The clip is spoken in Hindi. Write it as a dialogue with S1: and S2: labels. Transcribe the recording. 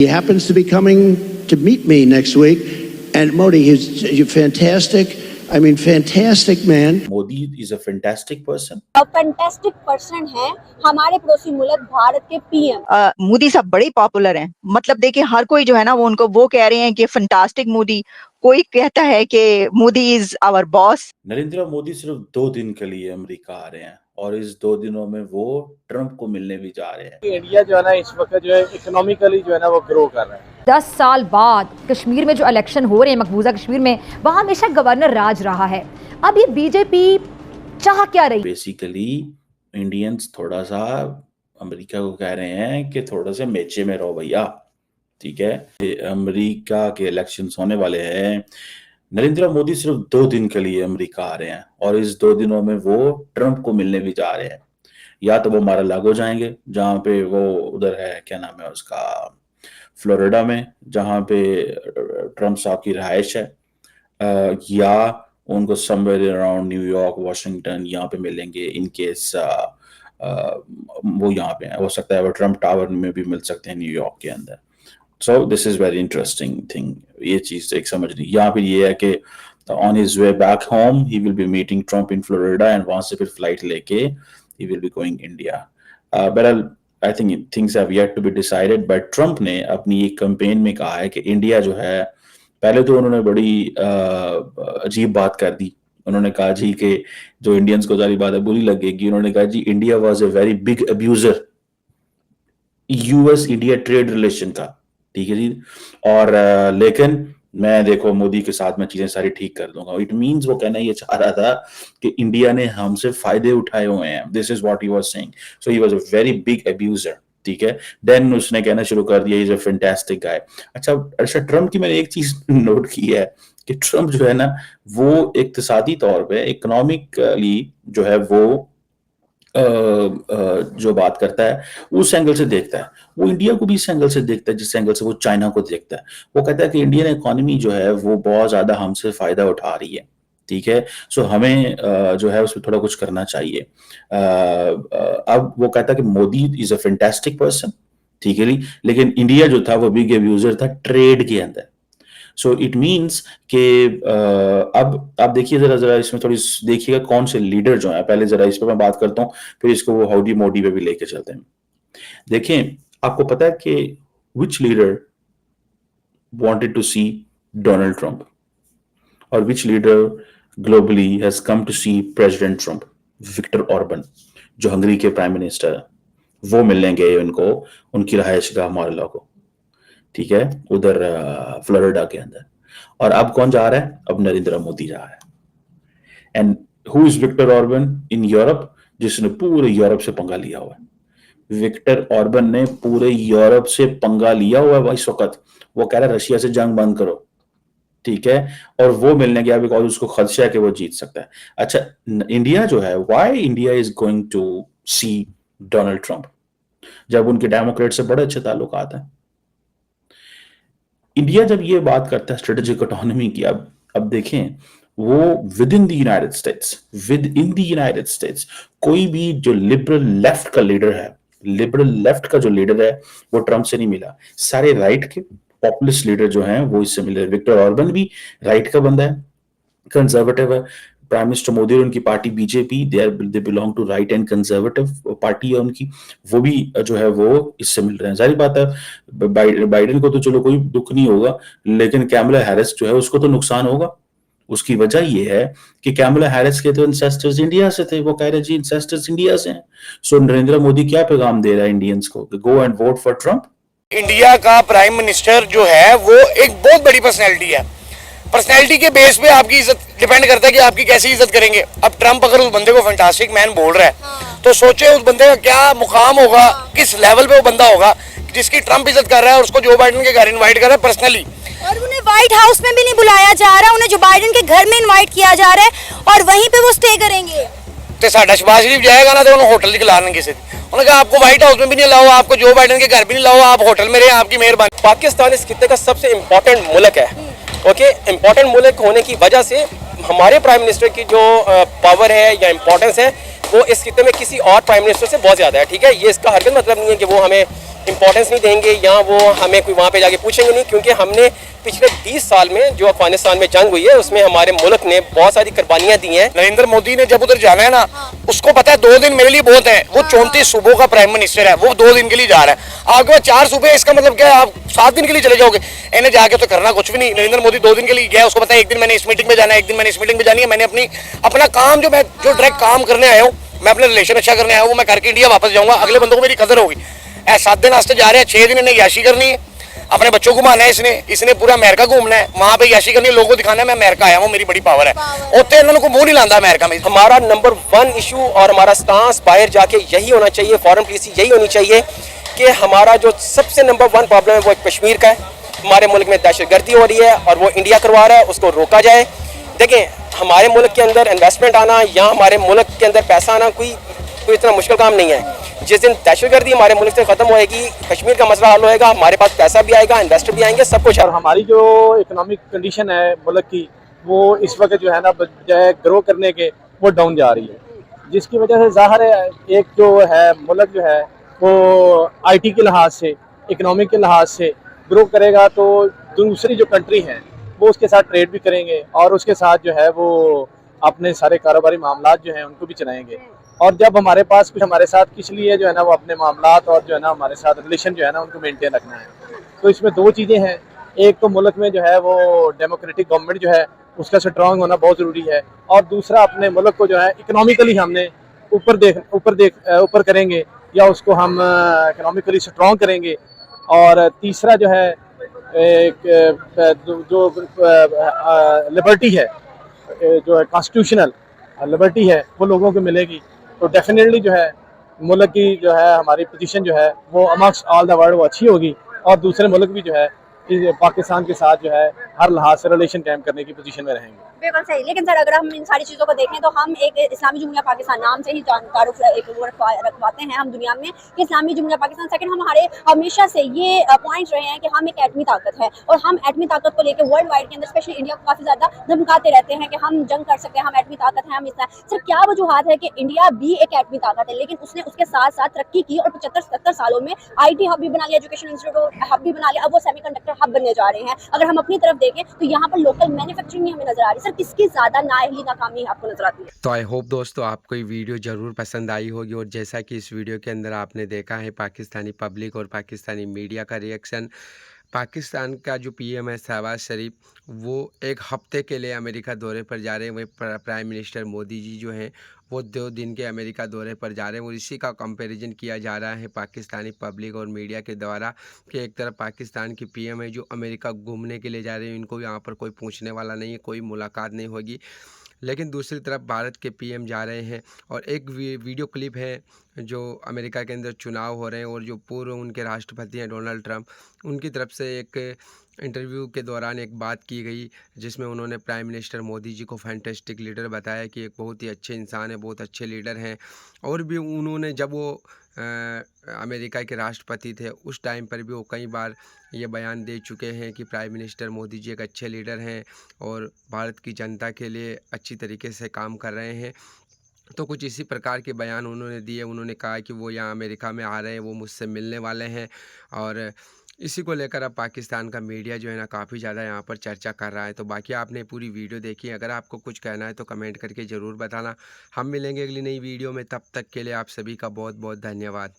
S1: He happens to be coming to meet me next week, and Modi is fantastic. I mean, fantastic man.
S2: Modi is a fantastic person.
S3: Fantastic person है हमारे पड़ोसी मुल्क भारत के पीएम।
S4: मोदी साहब बड़े पॉपुलर हैं, मतलब देखिए हर कोई जो है ना वो कह रहे हैं कि फैंटास्टिक मोदी, कोई कहता है कि Modi is our boss.
S2: Narendra Modi सिर्फ 2 दिन के लिए अमेरिका आ रहे हैं और इस 2 दिनों में वो ट्रंप को मिलने भी जा रहे हैं।
S5: इंडिया जो है ना इस वक्त जो है इकोनॉमिकली जो है ना वो ग्रो कर रहा है।
S6: 10 साल बाद कश्मीर में जो इलेक्शन हो रहे हैं, मकबूजा कश्मीर में, वहाँ हमेशा गवर्नर राज रहा है। अब ये बीजेपी चाह क्या रही?
S2: बेसिकली इंडियंस थोड़ा सा अमेरिका को कह रहे हैं कि थोड़ा सा मेचे में रहो भैया, ठीक है। अमेरिका के इलेक्शंस होने वाले हैं। नरेंद्र मोदी सिर्फ 2 दिन के लिए अमेरिका आ रहे हैं और इस 2 दिनों में वो ट्रंप को मिलने भी जा रहे हैं। या तो वो मारा-लागो जाएंगे, जहां पे वो उधर है, क्या नाम है उसका, फ्लोरिडा में, जहां पे ट्रंप साहब की रहायश है, या उनको समवेयर अराउंड न्यूयॉर्क, वॉशिंगटन यहाँ पे मिलेंगे। इन केस वो यहाँ पे है, हो सकता है वो ट्रंप टावर में भी मिल सकते हैं न्यूयॉर्क के अंदर। So this is very interesting thing. ये चीज एक समझ नहीं। यहाँ पे ये है कि on his way back home he will be meeting Trump in Florida and वहां से फिर फ्लाइट लेके he will be going India. बहरहाल I think things have yet to be decided, but Trump ने अपनी एक कैंपेन में कहा है कि इंडिया जो है, पहले तो उन्होंने बड़ी अजीब बात कर दी। उन्होंने कहा जी कि जो इंडियंस को सारी बात है बुरी लगेगी, उन्होंने कहा जी India was a very big abuser US India trade relation का, ठीक है जी। और लेकिन मैं देखो मोदी के साथ मैं चीजें सारी ठीक कर दूंगा। इट मींस वो कहना ये चाह रहा था कि इंडिया ने हमसे फायदे उठाए हुए हैं। This is what he was saying. So he was a very big abuser, ठीक है। देन उसने कहना शुरू कर दिया इज अ फैंटास्टिक गाय। अच्छा ट्रम्प की मैंने एक चीज नोट की है कि ट्रम्प जो है ना वो इक्तिसादी तौर पे, इकोनॉमिकली जो है वो जो बात करता है उस एंगल से देखता है। वो इंडिया को भी इस एंगल से देखता है जिस एंगल से वो चाइना को देखता है। वो कहता है कि इंडियन इकोनॉमी जो है वो बहुत ज्यादा हमसे फायदा उठा रही है, ठीक है। सो हमें जो है उसमें थोड़ा कुछ करना चाहिए। अब वो कहता है कि Modi is a fantastic person, ठीक है। लेकिन इंडिया जो था वो बिग अब्यूजर था ट्रेड के अंदर। सो इट मीन्स कि अब आप देखिए जरा इसमें थोड़ी देखिएगा कौन से लीडर जो है। पहले जरा इस पर मैं बात करता हूँ, फिर इसको वो हाउडी मोदी पे भी लेके चलते हैं। देखें, आपको पता है कि विच leader wanted to see Donald Trump और which leader globally has come to see President Trump? Viktor Orban, जो हंगरी के प्राइम मिनिस्टर है, वो मिलने गए उनको उनकी रहायशगाह मार-a-लागो, ठीक है, उधर फ्लोरिडा के अंदर। और अब कौन जा रहा है? अब नरेंद्र मोदी जा रहा है। And who is Viktor Orban in Europe? जिसने पूरे यूरोप से पंगा लिया हुआ है। विक्टर ऑर्बन ने पूरे यूरोप से पंगा लिया हुआ है इस वक्त। वो कह रहा है रशिया से जंग बंद करो, ठीक है। और वो मिलने गया बिकॉज उसको खदशा है कि वो जीत सकता है। अच्छा, इंडिया जो है, why India is going to see Donald Trump जब उनके डेमोक्रेट से बड़े अच्छे ताल्लुकात हैं। इंडिया जब ये बात करता है स्ट्रेटेजिक ऑटोनॉमी की, अब देखें वो with in the United states कोई भी जो लिबरल लेफ्ट का लीडर है, वो ट्रंप से नहीं मिला। सारे राइट के पॉपुलिस्ट लीडर जो हैं वो इससे मिले। विक्टर ऑर्बन भी राइट का बंदा है, कंजर्वेटिव है। प्राइम मिनिस्टर मोदी और उनकी party BJP, they belong to right and conservative party है उनकी, वो भी जो है वो इससे मिल रहे हैं। जाहिर बात है बाइडेन को तो चलो कोई दुख नहीं होगा, लेकिन कैमला हैरिस जो है उसको तो नुकसान होगा। उसकी वजह ये है कि कैमला हैरिस के तो इंसेस्टर्स इंडिया से थे। वो कह रहे जी इंसेस्टर्स इंडिया से हैं। सो नरेंद्र मोदी क्या पैगाम दे रहा है इंडियंस को? Go and vote for Trump.
S7: India का प्राइम मिनिस्टर जो है वो एक बहुत बड़ी पर्सनैलिटी है। पर्सनैलिटी के बेस पे आपकी इज्जत डिपेंड करता है कि आपकी कैसी इज्जत करेंगे। अब ट्रंप अगर उस बंदे को फैंटास्टिक मैन बोल रहा है तो सोचे उस बंदे का क्या मुकाम होगा, किस लेवल पे वो बंदा होगा जिसकी ट्रंप इज्जत कर रहा है और उसको जो बाइडेन के घर इनवाइट कर रहा है पर्सनली।
S3: और उन्हें व्हाइट हाउस में भी नहीं बुलाया जा रहा, उन्हें जो बाइडेन के घर में इनवाइट किया जा रहा है और वहीं पे वो स्टे करेंगे।
S7: तो साडा शहबाज शरीफ जाएगा ना तो उन्हें होटल दिखलाने किसी। उन्होंने कहा आपको व्हाइट हाउस में भी नहीं लाओ, आपको जो बाइडेन के घर भी नहीं लाओ, आप होटल में रहे, आपकी मेहरबानी।
S5: पाकिस्तान इस खित्ते का सबसे इम्पोर्टेंट मुल्क है। ओके, इम्पोर्टेंट मुल्क होने की वजह से हमारे प्राइम मिनिस्टर की जो पावर है या इम्पोर्टेंस है वो इस खित्ते में किसी और प्राइम मिनिस्टर से बहुत ज्यादा है, ठीक है। ये इसका हरगिज़ मतलब नहीं है कि वो हमें इंपॉर्टेंस नहीं देंगे या वो हमें कोई वहाँ पे जाके पूछेंगे नहीं, क्योंकि हमने पिछले 20 साल में जो अफगानिस्तान में जंग हुई है उसमें हमारे मुल्क ने बहुत सारी कुर्बानियाँ दी हैं।
S7: नरेंद्र मोदी ने जब उधर जाना है ना, उसको पता है 2 दिन मेरे लिए बहुत है। वो 34 सूबों का प्राइम मिनिस्टर है, वो 2 दिन के लिए जा रहा है। आपके पास 4 सूबे, इसका मतलब क्या है, आप 7 दिन के लिए चले जाओगे। इन्हें जाके तो करना कुछ भी नहीं। नरेंद्र मोदी 2 दिन के लिए गया, उसको पता है 1 दिन मैंने इस मीटिंग में जाना है, 1 दिन मैंने इस मीटिंग में जानी है। मैंने अपना काम जो डायरेक्ट काम करने आया हूँ, मैं अपने रिलेशन अच्छा करने आया हूँ, वो मैं करके इंडिया वापस जाऊंगा। अगले बंदों को मेरी कदर होगी। 7 दिन वास्ते जा रहे हैं, 6 दिन इन्हें याशी करनी है, अपने बच्चों को घुमाना है, इसने पूरा अमेरिका घूमना है, वहां पे याशी करनी है, लोगों को दिखाना है मैं अमेरिका आया हूँ, मेरी बड़ी पावर है। उत्ते इन्होंने को मुंह नहीं लांदा अमेरिका में।
S5: हमारा नंबर 1 इशू और हमारा स्टांस बाहर जाके यही होना चाहिए, फॉरेन पॉलिसी यही होनी चाहिए कि हमारा जो सबसे नंबर 1 प्रॉब्लम है वो कश्मीर का है। हमारे मुल्क में दहशतगर्दी हो रही है और वो इंडिया करवा रहा है, उसको रोका जाए। देखें, हमारे मुल्क के अंदर इन्वेस्टमेंट आना या हमारे मुल्क के अंदर पैसा आना कोई इतना मुश्किल काम नहीं है। जिस दिन दहशतगर्दी हमारे मुल्क से ख़त्म होएगी, कश्मीर का मसला हल होएगा, हमारे पास पैसा भी आएगा, इन्वेस्टर भी आएंगे, सब कुछ।
S8: और हमारी जो इकोनॉमिक कंडीशन है मुल्क की, वो इस वक्त जो है ना, बजाय ग्रो करने के वो डाउन जा रही है, जिसकी वजह से ज़ाहिर है एक जो है मुल्क जो है वो आईटी के लिहाज से, इकोनॉमिक के लिहाज से ग्रो करेगा तो दूसरी जो कंट्री हैं वो उसके साथ ट्रेड भी करेंगे और उसके साथ जो है वो अपने सारे कारोबारी मामलात जो हैं उनको भी चलाएंगे। और जब हमारे पास कुछ हमारे साथ किस लिए जो है ना वो अपने मामलात और जो है ना हमारे साथ रिलेशन जो है ना उनको मेंटेन रखना है। तो इसमें 2 चीज़ें हैं। एक तो मुल्क में जो है वो डेमोक्रेटिक गवर्नमेंट जो है उसका स्ट्रॉन्ग होना बहुत ज़रूरी है, और दूसरा अपने मुल्क को जो है इकोनॉमिकली हमने ऊपर करेंगे या उसको हम इकोनॉमिकली स्ट्रॉन्ग करेंगे। और तीसरा जो है एक जो लिबर्टी है, जो है कॉन्स्टिट्यूशनल लिबर्टी है, वो लोगों को मिलेगी तो डेफिनेटली जो है मुल्क की जो है हमारी पोजीशन जो है वो अमंगस्ट ऑल द वर्ल्ड वो अच्छी होगी, और दूसरे मुल्क भी जो है पाकिस्तान के साथ जो है हर लिहाज से रिलेशन कायम करने की पोजीशन में रहेंगे।
S3: बिल्कुल सही। लेकिन सर, अगर हम इन सारी चीज़ों को देखें तो हम एक इस्लामी जुम्हूरिया पाकिस्तान नाम से ही तारुफ रखवाते हैं हम दुनिया में कि इस्लामी जुम्हूरिया पाकिस्तान। सेकंड, हमारे हमेशा से ये पॉइंट रहे हैं कि हम एक एटमी ताकत है और हम एटमी ताकत को लेकर वर्ल्ड वाइड के अंदर स्पेशली इंडिया को काफ़ी ज़्यादा धमकाते रहते हैं कि हम जंग कर सकते हैं, हम एटमी ताकत हैं, हम इस सर क्या वजूहत है कि इंडिया भी एक एटमी ताकत है लेकिन उसने उसके साथ साथ तरक्की की और 75-77 सालों में IT हब भी बना लिया, एजुकेशन इंस्टीट्यूट हब भी बना लिया, अब वो सेमीकंडक्टर हब बनने जा रहे हैं। अगर हम अपनी तरफ देखें तो यहाँ पर लोकल मैन्युफैक्चरिंग हमें नजर आ रही है। सर, किसकी ज़्यादा नाअहली नाकामी आपको नजर आती है?
S9: तो आई होप दोस्तों आपको ये वीडियो ज़रूर पसंद आई होगी, और जैसा कि इस वीडियो के अंदर आपने देखा है पाकिस्तानी पब्लिक और पाकिस्तानी मीडिया का रिएक्शन। पाकिस्तान का जो PM है शहबाज शरीफ, वो 1 हफ्ते के लिए अमेरिका दौरे पर जा रहे हैं। वही प्राइम मिनिस्टर मोदी जी जो हैं वो 2 दिन के अमेरिका दौरे पर जा रहे हैं, और इसी का कंपैरिजन किया जा रहा है पाकिस्तानी पब्लिक और मीडिया के द्वारा कि एक तरफ पाकिस्तान की PM है जो अमेरिका घूमने के लिए जा रहे हैं, इनको यहाँ पर कोई पूछने वाला नहीं है, कोई मुलाकात नहीं होगी, लेकिन दूसरी तरफ भारत के PM जा रहे हैं। और एक वीडियो क्लिप है जो अमेरिका के अंदर चुनाव हो रहे हैं और जो पूर्व उनके राष्ट्रपति हैं डोनाल्ड ट्रंप, उनकी तरफ से एक इंटरव्यू के दौरान एक बात की गई जिसमें उन्होंने प्राइम मिनिस्टर मोदी जी को फैंटास्टिक लीडर बताया कि एक बहुत ही अच्छे इंसान है, बहुत अच्छे लीडर हैं। और भी उन्होंने जब वो अमेरिका के राष्ट्रपति थे उस टाइम पर भी वो कई बार ये बयान दे चुके हैं कि प्राइम मिनिस्टर मोदी जी एक अच्छे लीडर हैं और भारत की जनता के लिए अच्छी तरीके से काम कर रहे हैं। तो कुछ इसी प्रकार के बयान उन्होंने दिए। उन्होंने कहा कि वो यहाँ अमेरिका में आ रहे हैं, वो मुझसे मिलने वाले हैं, और इसी को लेकर अब पाकिस्तान का मीडिया जो है ना काफ़ी ज़्यादा यहाँ पर चर्चा कर रहा है। तो बाकी आपने पूरी वीडियो देखी, अगर आपको कुछ कहना है तो कमेंट करके ज़रूर बताना। हम मिलेंगे अगली नई वीडियो में, तब तक के लिए आप सभी का बहुत बहुत धन्यवाद।